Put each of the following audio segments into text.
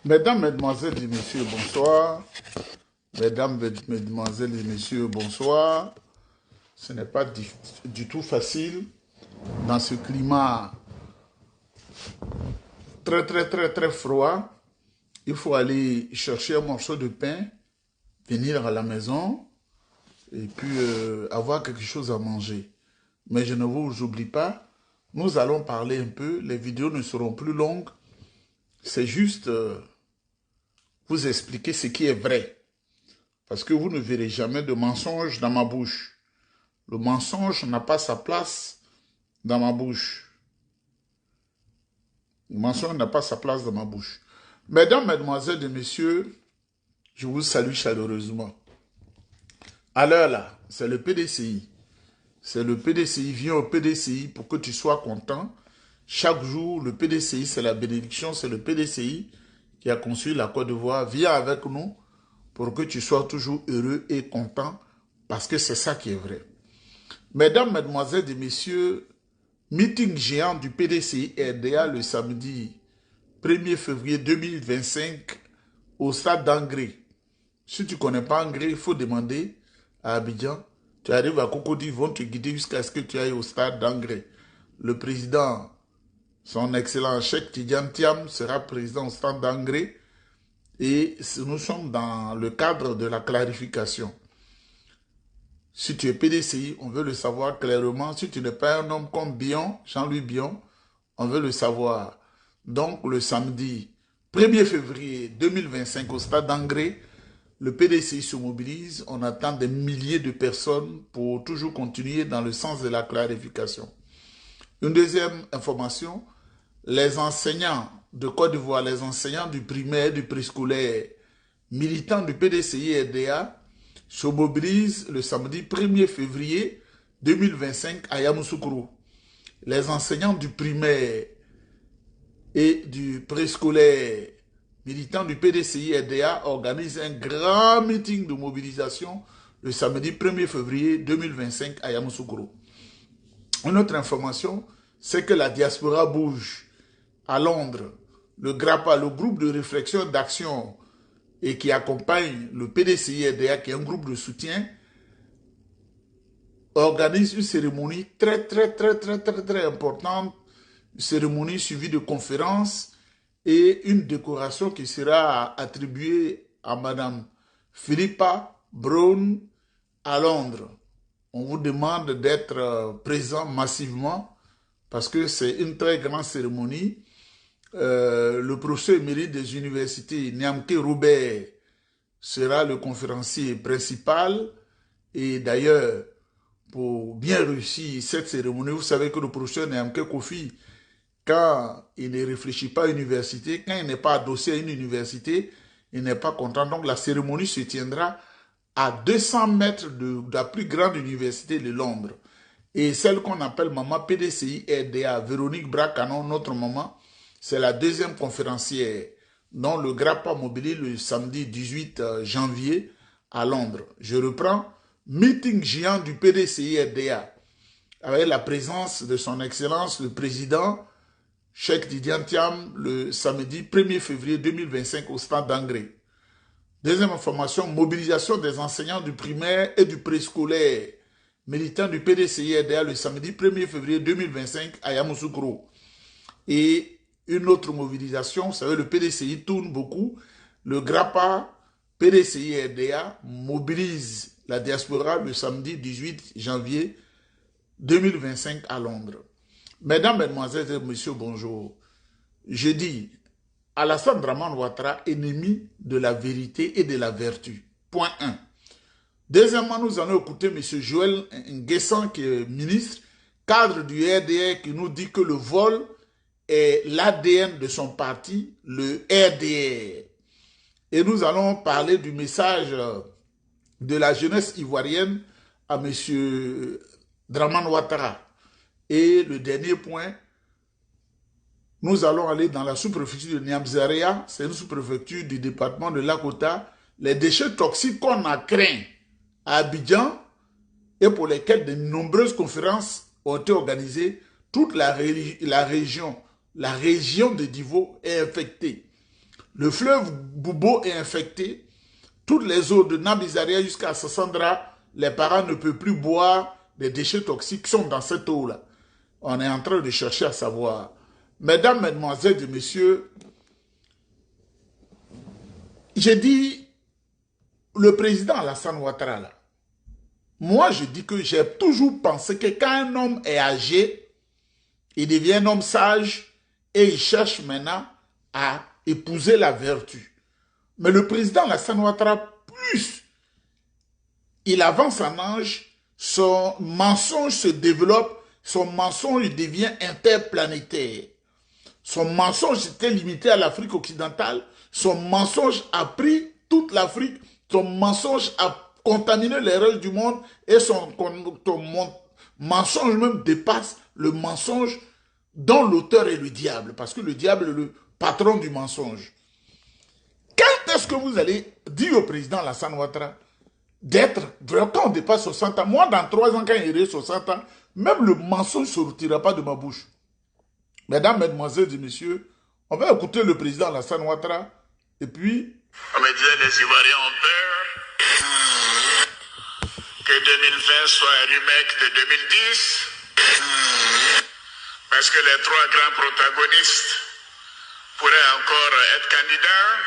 Mesdames, Mesdemoiselles et Messieurs, bonsoir. Mesdames, Mesdemoiselles et Messieurs, bonsoir. Ce n'est pas du tout facile dans ce climat très froid. Il faut aller chercher un morceau de pain, venir à la maison et puis avoir quelque chose à manger. Mais je ne vous oublie pas, nous allons parler un peu. Les vidéos ne seront plus longues. C'est juste vous expliquer ce qui est vrai. Parce que vous ne verrez jamais de mensonge dans ma bouche. Le mensonge n'a pas sa place dans ma bouche. Le mensonge n'a pas sa place dans ma bouche. Mesdames, Mesdemoiselles et Messieurs, je vous salue chaleureusement. À l'heure là, c'est le PDCI. C'est le PDCI. Viens au PDCI pour que tu sois content. Chaque jour, le PDCI, c'est la bénédiction. C'est le PDCI qui a construit la Côte d'Ivoire. Viens avec nous pour que tu sois toujours heureux et content, parce que c'est ça qui est vrai. Mesdames, Mesdemoiselles et Messieurs, meeting géant du PDCI RDA le samedi 1er février 2025 au stade d'Angré. Si tu ne connais pas Angré, il faut demander à Abidjan. Tu arrives à Cocody, ils vont te guider jusqu'à ce que tu ailles au stade d'Angré. Le président, son excellent Cheikh Tidiane Thiam, sera président au stade d'Angré. Et nous sommes dans le cadre de la clarification. Si tu es PDCI, on veut le savoir clairement. Si tu n'es pas un homme comme Bion, Jean-Louis Bion, on veut le savoir. Donc, le samedi 1er février 2025 au stade d'Angré, le PDCI se mobilise. On attend des milliers de personnes pour toujours continuer dans le sens de la clarification. Une deuxième information, les enseignants de Côte d'Ivoire, les enseignants du primaire, du préscolaire, militants du PDCI RDA, se mobilisent le samedi 1er février 2025 à Yamoussoukro. Les enseignants du primaire et du préscolaire, militants du PDCI RDA, organisent un grand meeting de mobilisation le samedi 1er février 2025 à Yamoussoukro. Une autre information, c'est que la diaspora bouge. À Londres, le GRAPA, le groupe de réflexion d'action et qui accompagne le PDCI RDA, qui est un groupe de soutien, organise une cérémonie très importante, une cérémonie suivie de conférences et une décoration qui sera attribuée à Madame Philippa Brown à Londres. On vous demande d'être présent massivement parce que c'est une très grande cérémonie. Le professeur émérite des universités, Niamke Robert, sera le conférencier principal. Et d'ailleurs, pour bien réussir cette cérémonie, vous savez que le professeur Niamke Kofi, quand il ne réfléchit pas à l'université, quand il n'est pas adossé à une université, il n'est pas content. Donc la cérémonie se tiendra à 200 mètres de la plus grande université de Londres. Et celle qu'on appelle maman PDCI RDA, Véronique Bracanon, notre maman, c'est la deuxième conférencière dont le GRAPA mobilise le samedi 18 janvier à Londres. Je reprends, meeting géant du PDCI RDA avec la présence de son Excellence le Président Cheikh Tidiane Thiam le samedi 1er février 2025 au stade d'Angré. Deuxième information, mobilisation des enseignants du primaire et du préscolaire militants du PDCI RDA le samedi 1er février 2025 à Yamoussoukro. Et une autre mobilisation, vous savez, le PDCI tourne beaucoup. Le GRAPA PDCI RDA mobilise la diaspora le samedi 18 janvier 2025 à Londres. Mesdames, Mesdemoiselles et Messieurs, bonjour. Je dis Alassane Dramane Ouattara, ennemi de la vérité et de la vertu. Point 1. Deuxièmement, nous allons écouter M. Joël Nguessan, qui est ministre, cadre du RDR, qui nous dit que le vol est l'ADN de son parti, le RDR. Et nous allons parler du message de la jeunesse ivoirienne à M. Dramane Ouattara. Et le dernier point, nous allons aller dans la sous-préfecture de Niamzaria, c'est une sous-préfecture du département de Lakota, les déchets toxiques qu'on a craints à Abidjan et pour lesquels de nombreuses conférences ont été organisées, toute la région de Divo est infectée. Le fleuve Boubo est infecté. Toutes les eaux de Nabizaria jusqu'à Sassandra, les parents ne peuvent plus boire. Les déchets toxiques sont dans cette eau-là. On est en train de chercher à savoir. Mesdames, mesdemoiselles et messieurs, j'ai dit, le président Alassane Ouattara, là, moi je dis que j'ai toujours pensé que quand un homme est âgé, il devient un homme sage et il cherche maintenant à épouser la vertu. Mais le président Alassane Ouattara, plus il avance en âge, son mensonge se développe, son mensonge devient interplanétaire. Son mensonge était limité à l'Afrique occidentale, son mensonge a pris toute l'Afrique, son mensonge a contaminé les restes du monde et son mensonge même dépasse le mensonge dont l'auteur est le diable, parce que le diable est le patron du mensonge. Quand est-ce que vous allez dire au président Alassane Ouattara d'être, quand on dépasse 60 ans, moi dans 3 ans quand il y aura 60 ans, même le mensonge ne se retirera pas de ma bouche. Mesdames, mesdemoiselles et messieurs, on va écouter le président Alassane Ouattara et puis... On me disait les Ivoiriens ont peur que 2020 soit un remake de 2010 parce que les 3 grands protagonistes pourraient encore être candidats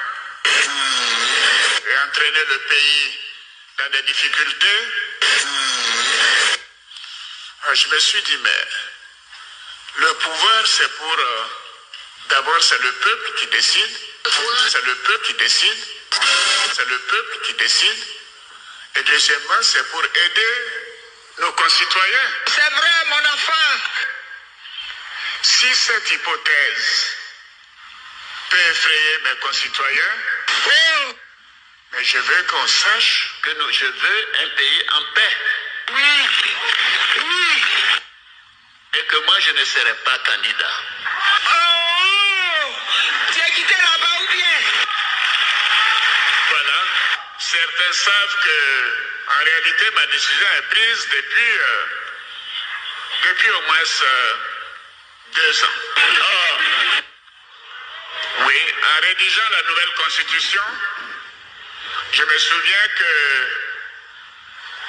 et entraîner le pays dans des difficultés. Je me suis dit, mais le pouvoir, c'est pour... D'abord, c'est le peuple qui décide. C'est le peuple qui décide. C'est le peuple qui décide. Et deuxièmement, c'est pour aider nos concitoyens. C'est vrai, mon enfant. Si cette hypothèse peut effrayer mes concitoyens, mais je veux qu'on sache que je veux un pays en paix. Oui. Et que moi, je ne serai pas candidat. Oh! Tu es quitté là-bas ou bien? Voilà. Certains savent que, en réalité, ma décision est prise depuis au moins 2 ans. Oh. Oui, en rédigeant la nouvelle constitution, je me souviens que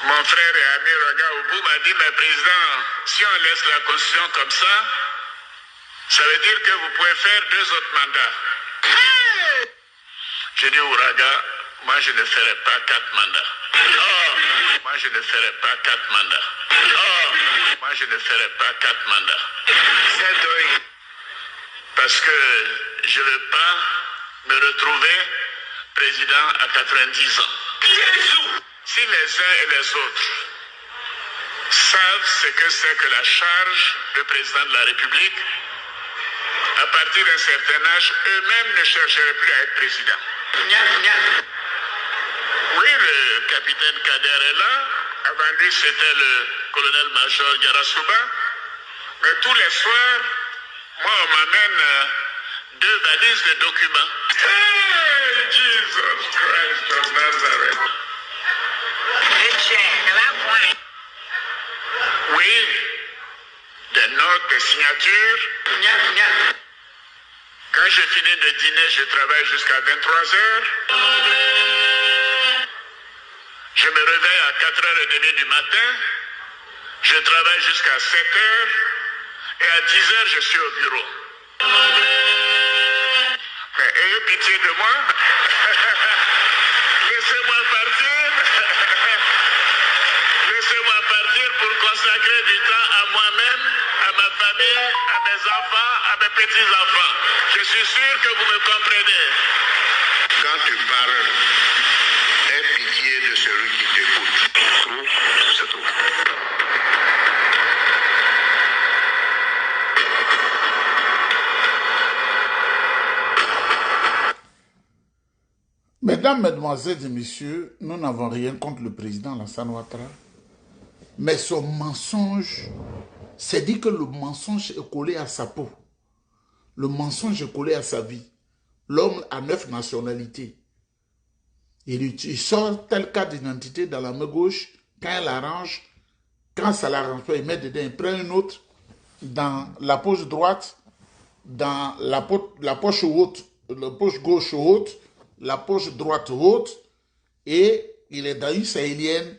mon frère et ami Raga Oubou m'a dit, mais président, si on laisse la constitution comme ça veut dire que vous pouvez faire 2 autres mandats. Hey! J'ai dit, Ouraga, moi je ne ferai pas 4 mandats. Oh, moi je ne ferai pas 4 mandats. Oh, moi je ne ferai pas 4 mandats. C'est dingue. Parce que je ne veux pas me retrouver président à 90 ans. Si les uns et les autres savent ce que c'est que la charge de président de la République, à partir d'un certain âge, eux-mêmes ne chercheraient plus à être président. Oui, le capitaine Kader est là. Avant lui, c'était le colonel-major Yarasuba. Mais tous les soirs, moi, on m'amène 2 valises de documents. Hey, Jesus Christ of Nazareth. Oui, des notes, des signatures. Quand je finis de dîner, je travaille jusqu'à 23 heures. Je me réveille à 4h30 du matin. Je travaille jusqu'à 7h. Et à 10h, je suis au bureau. Mais ayez pitié de moi. Laissez-moi partir. Laissez-moi partir pour consacrer du temps à moi-même, à ma famille, à mes enfants, à mes petits-enfants. Je suis sûr que vous me comprenez. Quand tu parles, aie pitié de celui qui t'écoute. C'est tout. Mesdames, mesdemoiselles et messieurs, nous n'avons rien contre le président Alassane Ouattara. Mais son mensonge, c'est dit que le mensonge est collé à sa peau. Le mensonge est collé à sa vie. L'homme a 9 nationalités. Il sort tel cas d'identité dans la main gauche, quand elle arrange, quand ça l'arrange pas, il met dedans, il prend une autre dans la poche droite, dans la poche haute la poche gauche haute, la poche droite haute, et il est dans une sahélienne,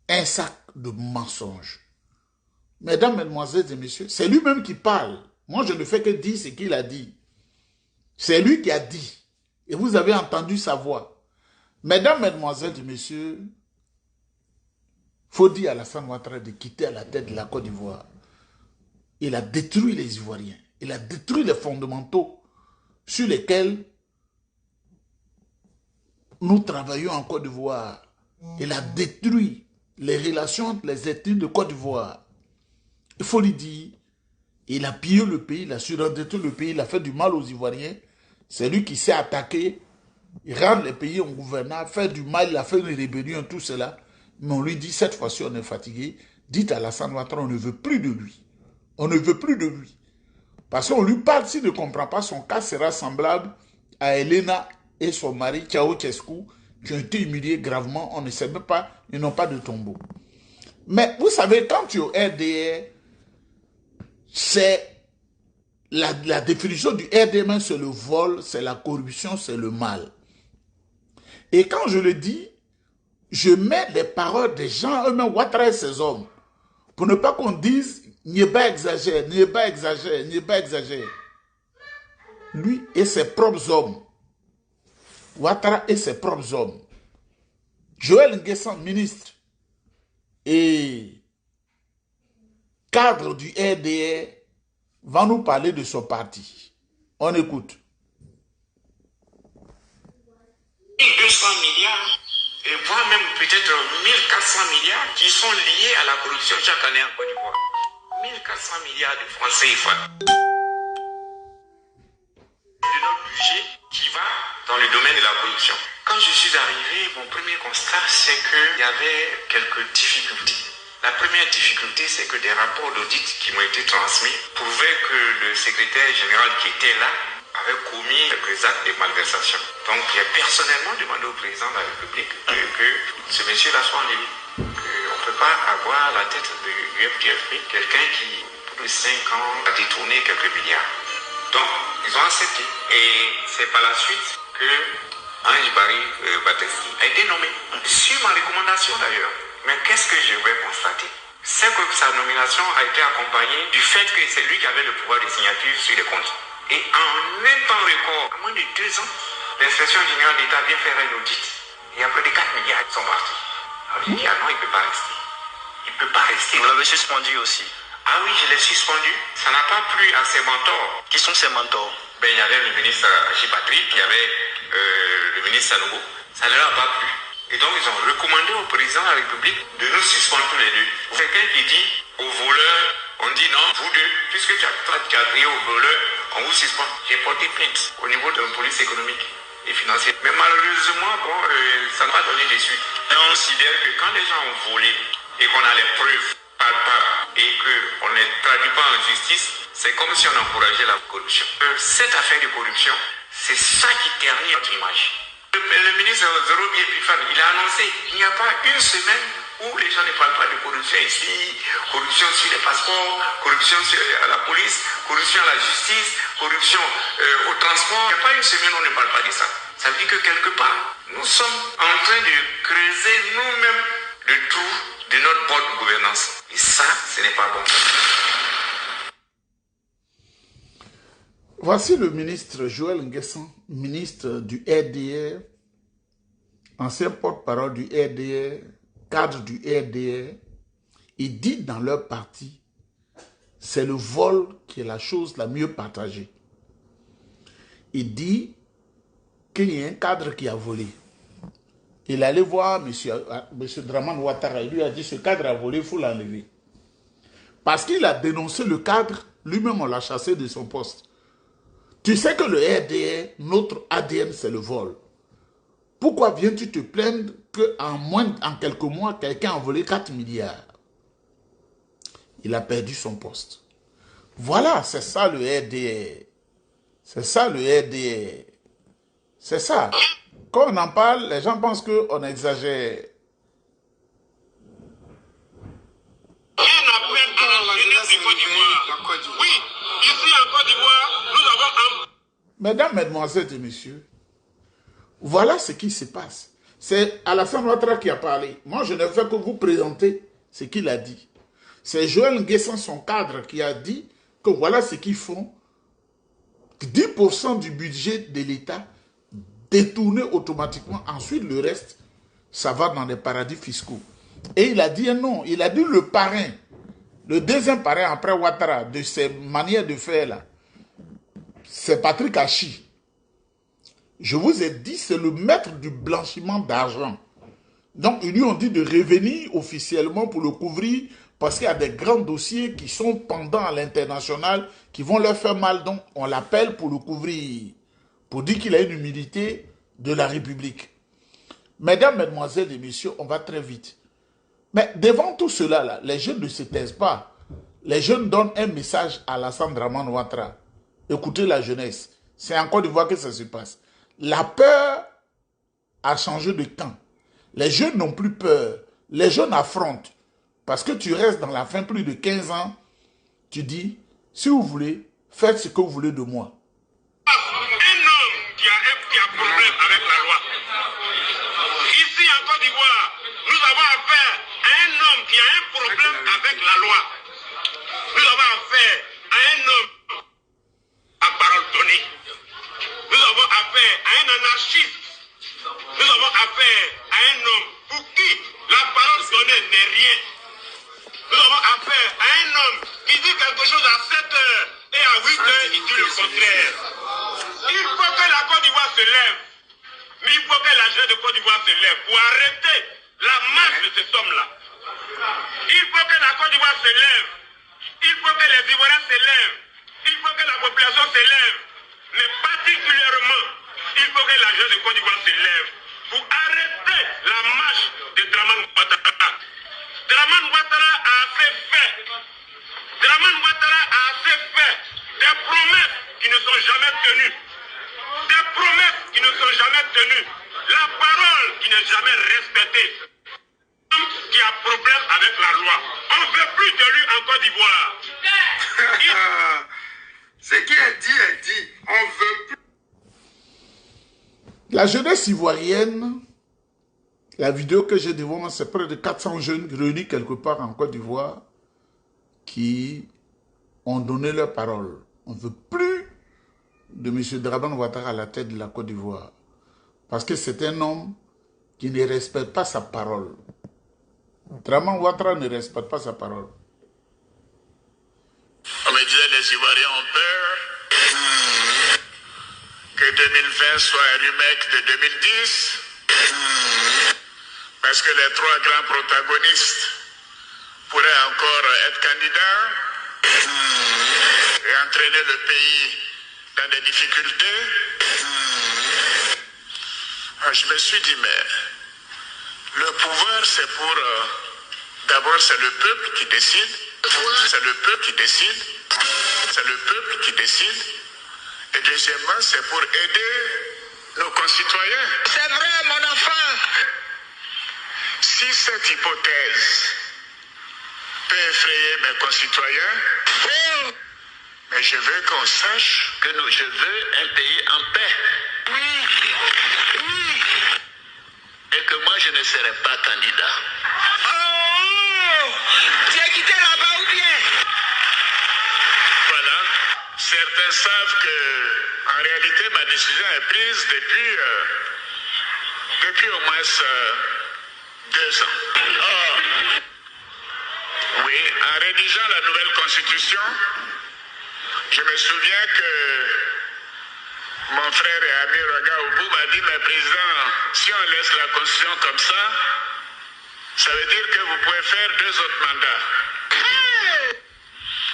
un sac de mensonges. Mesdames, mesdemoiselles et messieurs, c'est lui-même qui parle. Moi, je ne fais que dire ce qu'il a dit. C'est lui qui a dit. Et vous avez entendu sa voix. Mesdames, mesdemoiselles et messieurs, il faut dire à Alassane Ouattara de quitter à la tête de la Côte d'Ivoire. Il a détruit les Ivoiriens. Il a détruit les fondamentaux sur lesquels nous travaillons en Côte d'Ivoire. Il a détruit les relations entre les ethnies de Côte d'Ivoire. Il faut lui dire, il a pillé le pays, il a surendetté le pays, il a fait du mal aux Ivoiriens. C'est lui qui s'est attaqué, il rend les pays ingouvernable, fait du mal, il a fait une rébellion, tout cela. Mais on lui dit, cette fois-ci, on est fatigué. Dites à Alassane Ouattara, on ne veut plus de lui. On ne veut plus de lui. Parce qu'on lui parle, s'il ne comprend pas, son cas sera semblable à Elena et son mari, Ceausescu, qui ont été humiliés gravement. On ne sait même pas, ils n'ont pas de tombeau. Mais vous savez, quand tu es au RDR, c'est la définition du RDR, c'est le vol, c'est la corruption, c'est le mal. Et quand je le dis, je mets les paroles des gens eux-mêmes, Ouattara et ses hommes, pour ne pas qu'on dise Niéba exagère, Niéba exagère, Niéba exagère. Lui et ses propres hommes, Ouattara et ses propres hommes, Joël Nguessan, ministre et cadre du RDR, va nous parler de son parti. On écoute. 200 milliards, et voire même peut-être 1400 milliards qui sont liés à la corruption chaque année en Côte d'Ivoire. 1400 milliards de francs CFA. De notre budget qui va dans le domaine de la corruption. Quand je suis arrivé, mon premier constat, c'est qu'il y avait quelques difficultés. La première difficulté, c'est que des rapports d'audit qui m'ont été transmis prouvaient que le secrétaire général qui était là avait commis des actes de malversation. Donc, j'ai personnellement demandé au président de la République que ce monsieur-là soit enlevé. On ne peut pas avoir à la tête du FDFP quelqu'un qui, pour 5 ans, a détourné quelques milliards. Donc, ils ont accepté. Et c'est par la suite que Ange Barry Batesti a été nommé. Sur ma recommandation d'ailleurs. Mais qu'est-ce que je vais constater? C'est que sa nomination a été accompagnée du fait que c'est lui qui avait le pouvoir de signature sur les comptes. Et en un temps record, en moins de 2 ans, l'inspection générale d'État vient faire un audit. Et après de 4 milliards qui sont partis. Alors il dit, ah non, il ne peut pas rester. Il ne peut pas rester. Vous l'avez suspendu aussi? Ah oui, je l'ai suspendu. Ça n'a pas plu à ses mentors. Qui sont ces mentors? Ben, il y avait le ministre Achille Patrick, il y avait le ministre Sanogo. Ça ne leur a pas plu. Et donc, ils ont recommandé au président de la République de nous suspendre tous les deux. Quelqu'un qui dit aux voleurs, on dit non, vous deux, puisque tu as crié aux voleurs, on vous suspend. J'ai porté plainte au niveau de la police économique et financière. Mais malheureusement, bon, ça n'a pas donné de suite. Et on considère que quand les gens ont volé et qu'on a les preuves palpables et qu'on ne les traduit pas en justice, c'est comme si on encourageait la corruption. Cette affaire de corruption, c'est ça qui ternit notre image. Le ministre Zorobi Epifane, il a annoncé qu'il n'y a pas une semaine où les gens ne parlent pas de corruption ici, corruption sur les passeports, corruption à la police, corruption à la justice, corruption au transport. Il n'y a pas une semaine où on ne parle pas de ça. Ça veut dire que quelque part, nous sommes en train de creuser nous-mêmes le trou de notre bonne gouvernance. Et ça, ce n'est pas bon. Voici le ministre Joël Nguessan, ministre du RDR, ancien porte-parole du RDR, cadre du RDR. Il dit dans leur parti, c'est le vol qui est la chose la mieux partagée. Il dit qu'il y a un cadre qui a volé. Il allait voir M. Dramane Ouattara, il lui a dit, ce cadre a volé, il faut l'enlever. Parce qu'il a dénoncé le cadre, lui-même on l'a chassé de son poste. Tu sais que le RDR, notre ADN, c'est le vol. Pourquoi viens-tu te plaindre qu'en quelques mois, quelqu'un a volé 4 milliards? Il a perdu son poste. Voilà, c'est ça le RDR. C'est ça le RDR. C'est ça. Quand on en parle, les gens pensent qu'on exagère. Oui, ici en Côte d'Ivoire, nous avons Mesdames, mesdemoiselles et messieurs, voilà ce qui se passe. C'est Alassane Ouattara qui a parlé. Moi, je ne fais que vous présenter ce qu'il a dit. C'est Joël Nguessan, son cadre, qui a dit que voilà ce qu'ils font. 10% du budget de l'État détourné automatiquement. Ensuite, le reste, ça va dans les paradis fiscaux. Et il a dit non. Il a dit le parrain, le deuxième parrain après Ouattara, de ces manières de faire là, c'est Patrick Hachi. Je vous ai dit, c'est le maître du blanchiment d'argent. Donc, ils lui ont dit de revenir officiellement pour le couvrir parce qu'il y a des grands dossiers qui sont pendants à l'international qui vont leur faire mal. Donc, on l'appelle pour le couvrir, pour dire qu'il a une humilité de la République. Mesdames, mesdemoiselles et messieurs, on va très vite. Mais devant tout cela, là, les jeunes ne se taisent pas. Les jeunes donnent un message à Alassane Dramane Ouattara. Écoutez la jeunesse. C'est en Côte d'Ivoire que ça se passe. La peur a changé de camp. Les jeunes n'ont plus peur. Les jeunes affrontent. Parce que tu restes dans la faim plus de 15 ans. Tu dis, si vous voulez, faites ce que vous voulez de moi. Un homme qui a un problème avec la loi. Ici en Côte d'Ivoire, nous avons affaire à un homme qui a un problème avec la loi. Nous avons affaire à un homme à parole donnée. Nous avons affaire à un anarchiste. Nous avons affaire à un homme pour qui la parole donnée n'est rien. Nous avons affaire à un homme qui dit quelque chose à 7 heures et à 8 heures, il dit le contraire. Il faut que la Côte d'Ivoire se lève. Mais il faut que la jeune de Côte d'Ivoire se lève pour arrêter la masse de cet homme-là. Il faut que la Côte d'Ivoire se lève. Il faut que les Ivoiriens se lèvent. Il faut que la population se lève. Mais particulièrement, il faut que la jeune de Côte d'Ivoire se lève pour arrêter la marche de Dramane Ouattara. Dramane Ouattara a assez fait. Dramane Ouattara a assez fait des promesses qui ne sont jamais tenues. Des promesses qui ne sont jamais tenues. La parole qui n'est jamais respectée. Qui a problème avec la loi. On ne veut plus de lui en Côte d'Ivoire. Ce qui est dit. On ne veut plus. La jeunesse ivoirienne, la vidéo que j'ai devant moi, c'est près de 400 jeunes réunis quelque part en Côte d'Ivoire qui ont donné leur parole. On ne veut plus de M. Dramane Ouattara à la tête de la Côte d'Ivoire. Parce que c'est un homme qui ne respecte pas sa parole. Dramane Ouattara ne respecte pas sa parole. On me disait les Ivoiriens ont peur que 2020 soit un remake de 2010 parce que les trois grands protagonistes pourraient encore être candidats et entraîner le pays dans des difficultés. Je me suis dit, mais le pouvoir, c'est pour... D'abord, c'est le peuple qui décide. C'est le peuple qui décide. C'est le peuple qui décide. Et deuxièmement, c'est pour aider nos concitoyens. C'est vrai, mon enfant. Si cette hypothèse peut effrayer mes concitoyens, mais je veux qu'on sache que je veux un pays en paix. Et que moi, je ne serai pas candidat. Oh! Tu es quitté là-bas ou bien? Voilà. Certains savent que, en réalité, ma décision est prise depuis au moins 2 ans. Oh. Oui, en rédigeant la nouvelle constitution, je me souviens que mon frère et ami Raga Oubou m'a dit, mais président, si on laisse la constitution comme ça veut dire que vous pouvez faire 2 autres mandats.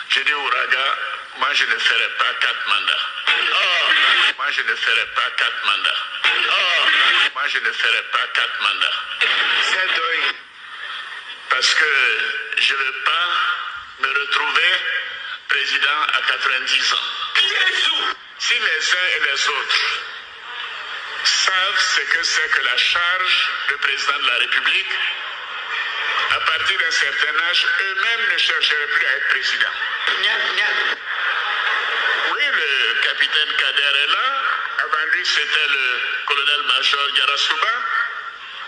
J'ai dit au Raga, moi je ne ferai pas 4 mandats. Oh, moi je ne ferai pas 4 mandats. Oh, moi je ne ferai pas 4 mandats. C'est dingue. Parce que je ne veux pas me retrouver président à 90 ans. Si les uns et les autres savent ce que c'est que la charge de président de la République, à partir d'un certain âge, eux-mêmes ne chercheraient plus à être président. Oui, le capitaine Kader est là. c'était le colonel-major Yarasuba.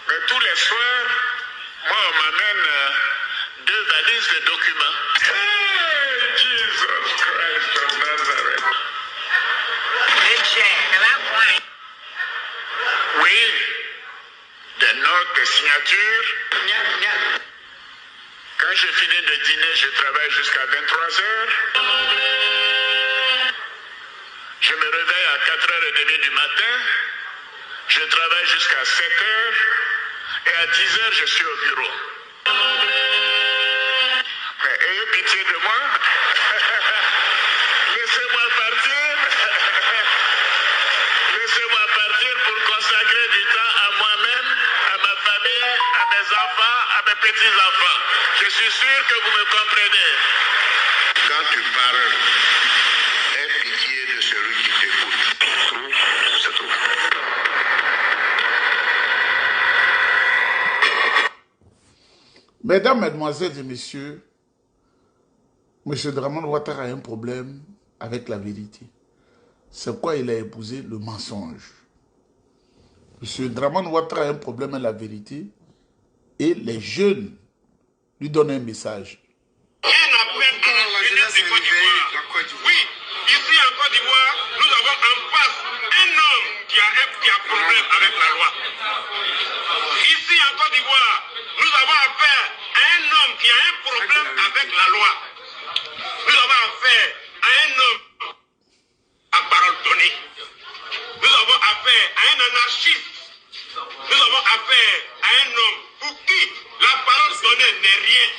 Mais tous les soirs, moi, on m'amène 2 valises de documents. Hey, Jesus Christ of Nazareth. Oui, des notes de signature. Quand je finis de dîner, je travaille jusqu'à 23 heures. Je me réveille à 4h30 du matin. Je travaille jusqu'à 7h. Et à 10h, je suis au bureau. Mais ayez pitié de moi. Laissez-moi partir. Laissez-moi partir pour consacrer du temps à moi-même, à ma famille, à mes enfants, à mes petits-enfants. Je suis sûr que vous me comprenez. Quand tu parles, aie pitié de celui qui t'écoute. C'est tout. Mesdames, Mesdemoiselles et Messieurs, M. Dramane Ouattara a un problème avec la vérité. C'est quoi il a épousé? Le mensonge. M. Dramane Ouattara a un problème avec la vérité et les jeunes lui donnent un message. Un appel à la jeunesse de Côte d'Ivoire. Oui, ici en Côte d'Ivoire, nous avons en face un homme qui a problème avec la loi. Ici en Côte d'Ivoire, nous avons affaire à un homme qui a un problème avec la loi. Nous avons affaire à un homme à parole donnée. Nous avons affaire à un anarchiste. Nous avons affaire à un homme pour qui la parole donnée n'est rien.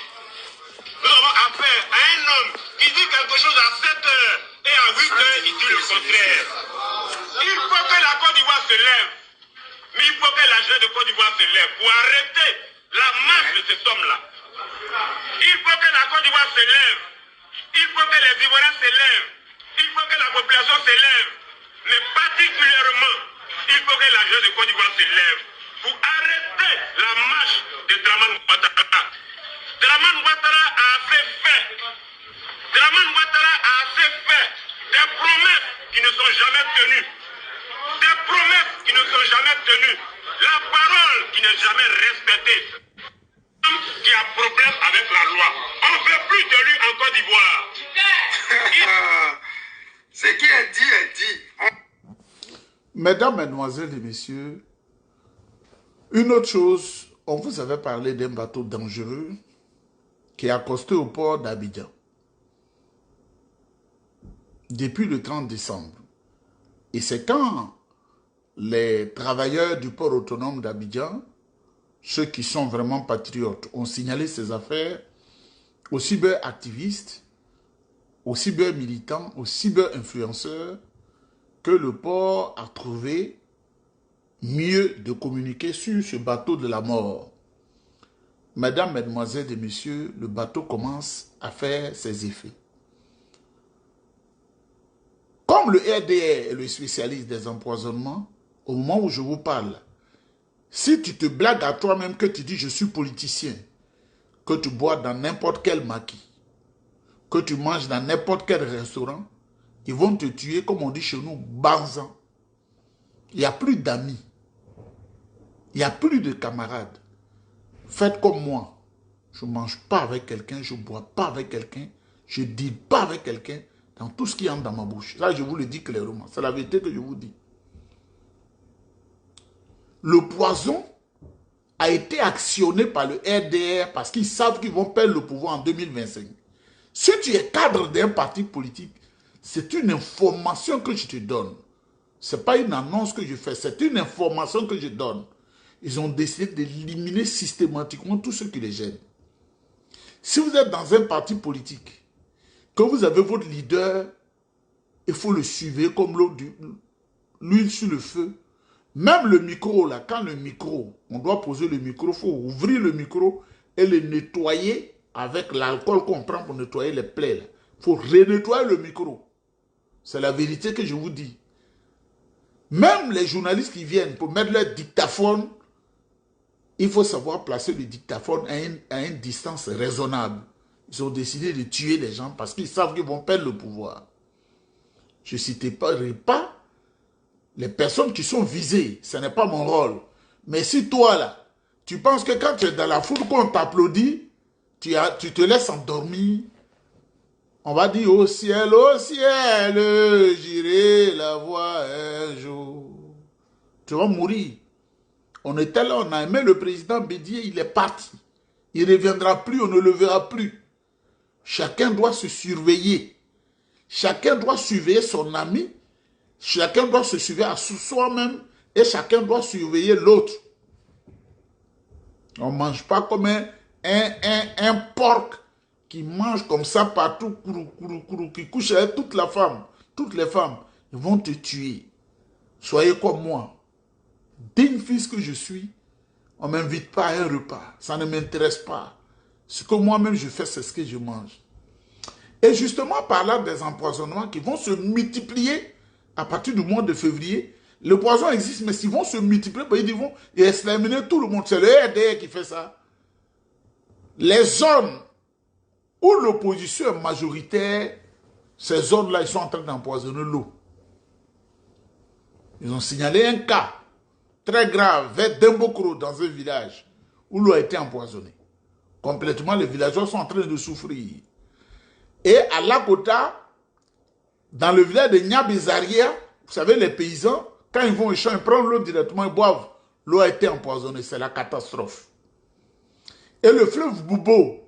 Nous avons affaire à un homme qui dit quelque chose à 7h et à 8h, il dit le contraire. Il faut que la Côte d'Ivoire se lève. Mais il faut que la jeunesse de Côte d'Ivoire se lève pour arrêter la marche de cet homme-là. Il faut que la Côte d'Ivoire se lève. Il faut que les Ivoiriens se lèvent. Il faut que la population se lève. Mais particulièrement, il faut que la jeunesse de Côte d'Ivoire se lève pour arrêter la marche de Dramane Ouattara. Dramane Ouattara a assez fait. Dramane Ouattara a assez fait des promesses qui ne sont jamais tenues. Des promesses qui ne sont jamais tenues. La parole qui n'est jamais respectée. Qui a problème avec la loi. On ne veut plus de lui en Côte d'Ivoire. Ce qui est dit est dit. Mesdames, Mesdemoiselles et Messieurs, une autre chose, on vous avait parlé d'un bateau dangereux qui a accosté au port d'Abidjan depuis le 30 décembre. Et c'est quand les travailleurs du port autonome d'Abidjan, ceux qui sont vraiment patriotes, ont signalé ces affaires aux cyberactivistes, aux cybermilitants, aux cyberinfluenceurs, que le port a trouvé mieux de communiquer sur ce bateau de la mort. Mesdames, Mesdemoiselles et Messieurs, le bateau commence à faire ses effets. Comme le RDR est le spécialiste des empoisonnements, au moment où je vous parle, si tu te blagues à toi-même que tu dis je suis politicien, que tu bois dans n'importe quel maquis, que tu manges dans n'importe quel restaurant, ils vont te tuer, comme on dit chez nous, banzan. Il n'y a plus d'amis. Il n'y a plus de camarades. Faites comme moi. Je ne mange pas avec quelqu'un, je ne bois pas avec quelqu'un, je ne deal pas avec quelqu'un dans tout ce qui entre dans ma bouche. Là, je vous le dis clairement. C'est la vérité que je vous dis. Le poison a été actionné par le RDR parce qu'ils savent qu'ils vont perdre le pouvoir en 2025. Si tu es cadre d'un parti politique, c'est une information que je te donne. Ce n'est pas une annonce que je fais, c'est une information que je donne. Ils ont décidé d'éliminer systématiquement tous ceux qui les gênent. Si vous êtes dans un parti politique, que vous avez votre leader, il faut le suivre comme l'huile sur le feu. Même le micro, là, quand le micro, on doit poser le micro, il faut ouvrir le micro et le nettoyer avec l'alcool qu'on prend pour nettoyer les plaies. Il faut renettoyer le micro. C'est la vérité que je vous dis. Même les journalistes qui viennent pour mettre leur dictaphone, il faut savoir placer le dictaphone à une distance raisonnable. Ils ont décidé de tuer les gens parce qu'ils savent qu'ils vont perdre le pouvoir. Je ne citerai pas les personnes qui sont visées. Ce n'est pas mon rôle. Mais si toi, là, tu penses que quand tu es dans la foule, qu'on t'applaudit, tu te laisses endormir, on va dire au ciel, j'irai la voir un jour. Tu vas mourir. On était là, on a aimé le président Bédié, il est parti. Il ne reviendra plus, on ne le verra plus. Chacun doit se surveiller. Chacun doit surveiller son ami. Chacun doit se surveiller à soi-même. Et chacun doit surveiller l'autre. On ne mange pas comme un porc qui mange comme ça partout, qui couche avec toute la femme. Toutes les femmes, ils vont te tuer. Soyez comme moi. Digne fils que je suis, on ne m'invite pas à un repas. Ça ne m'intéresse pas. Ce que moi-même je fais, c'est ce que je mange. Et justement, par là des empoisonnements qui vont se multiplier à partir du mois de février. Le poison existe, mais s'ils vont se multiplier, ils vont exterminer tout le monde. C'est le RDR qui fait ça. Les zones où l'opposition est majoritaire, ces zones-là, ils sont en train d'empoisonner l'eau. Ils ont signalé un cas très grave vers Dembokro, dans un village, où l'eau a été empoisonnée. Complètement, les villageois sont en train de souffrir. Et à Lakota, dans le village de Nyabizaria, vous savez, les paysans, quand ils vont au champ, ils prennent l'eau directement, ils boivent. L'eau a été empoisonnée, c'est la catastrophe. Et le fleuve Boubo,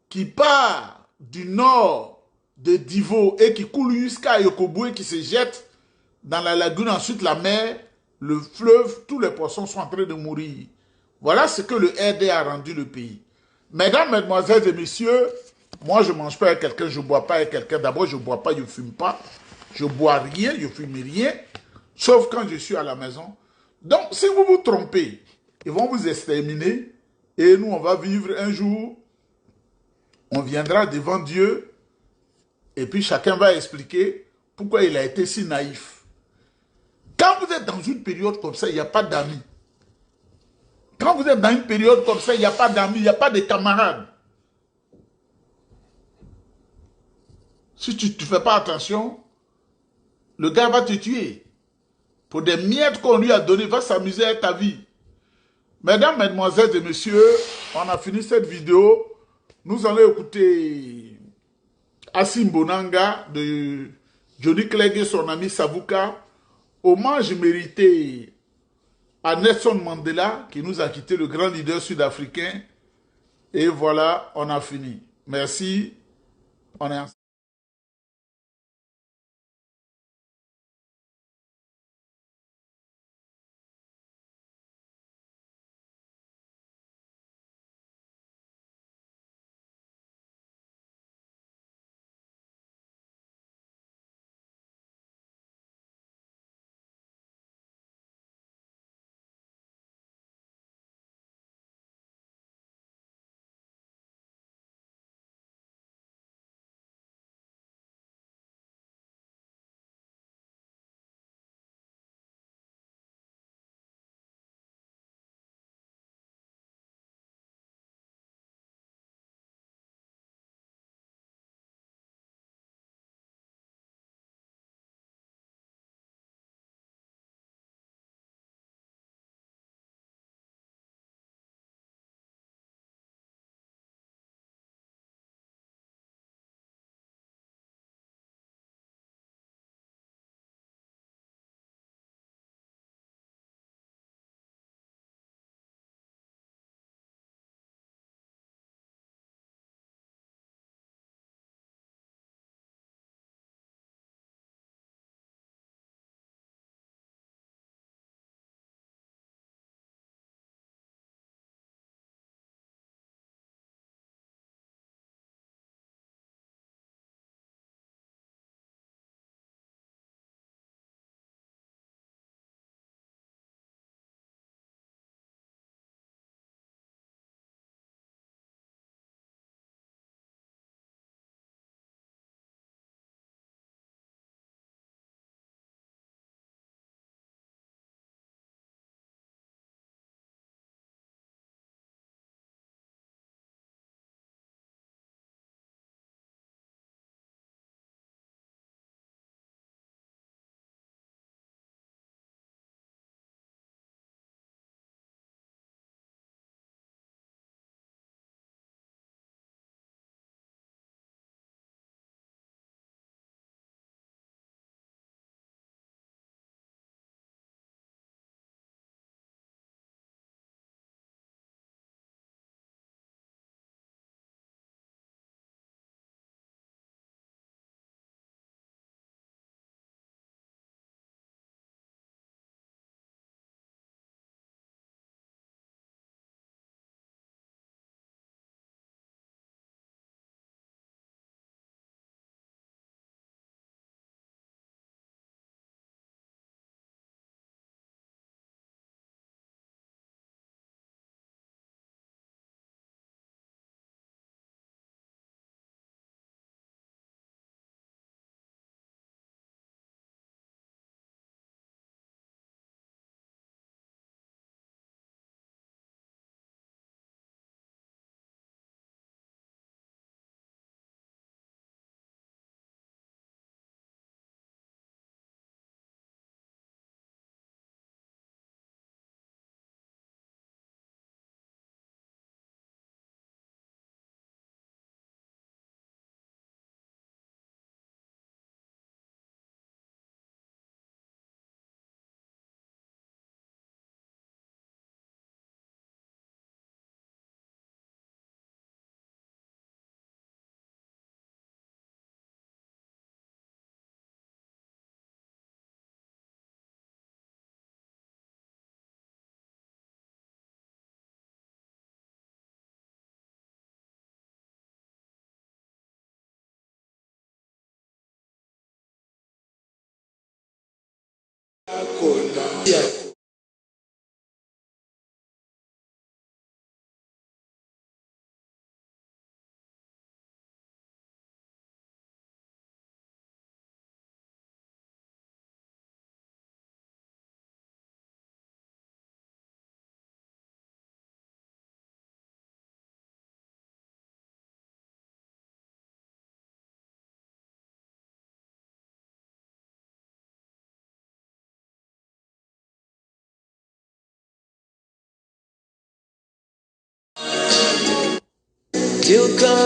qui part du nord de Divo et qui coule jusqu'à Yokoboué, qui se jette dans la lagune, ensuite la mer, le fleuve, tous les poissons sont en train de mourir. Voilà ce que le RD a rendu le pays. Mesdames, mesdemoiselles et messieurs, moi je ne mange pas avec quelqu'un, je ne bois pas avec quelqu'un. D'abord, je ne bois pas, je ne fume pas. Je ne bois rien, je ne fume rien, sauf quand je suis à la maison. Donc, si vous vous trompez, ils vont vous exterminer et nous, on va vivre un jour, on viendra devant Dieu et puis chacun va expliquer pourquoi il a été si naïf. Quand vous êtes dans une période comme ça, il n'y a pas d'amis. Quand vous êtes dans une période comme ça, il n'y a pas d'amis, il n'y a pas de camarades. Si tu ne fais pas attention, le gars va te tuer. Pour des miettes qu'on lui a données, il va s'amuser avec ta vie. Mesdames, mesdemoiselles et messieurs, on a fini cette vidéo. Nous allons écouter Assim Bonanga de Johnny Clegg et son ami Savuka. Hommage mérité à Nelson Mandela qui nous a quitté, le grand leader sud-africain. Et voilà, on a fini. Merci. On est ensemble. You come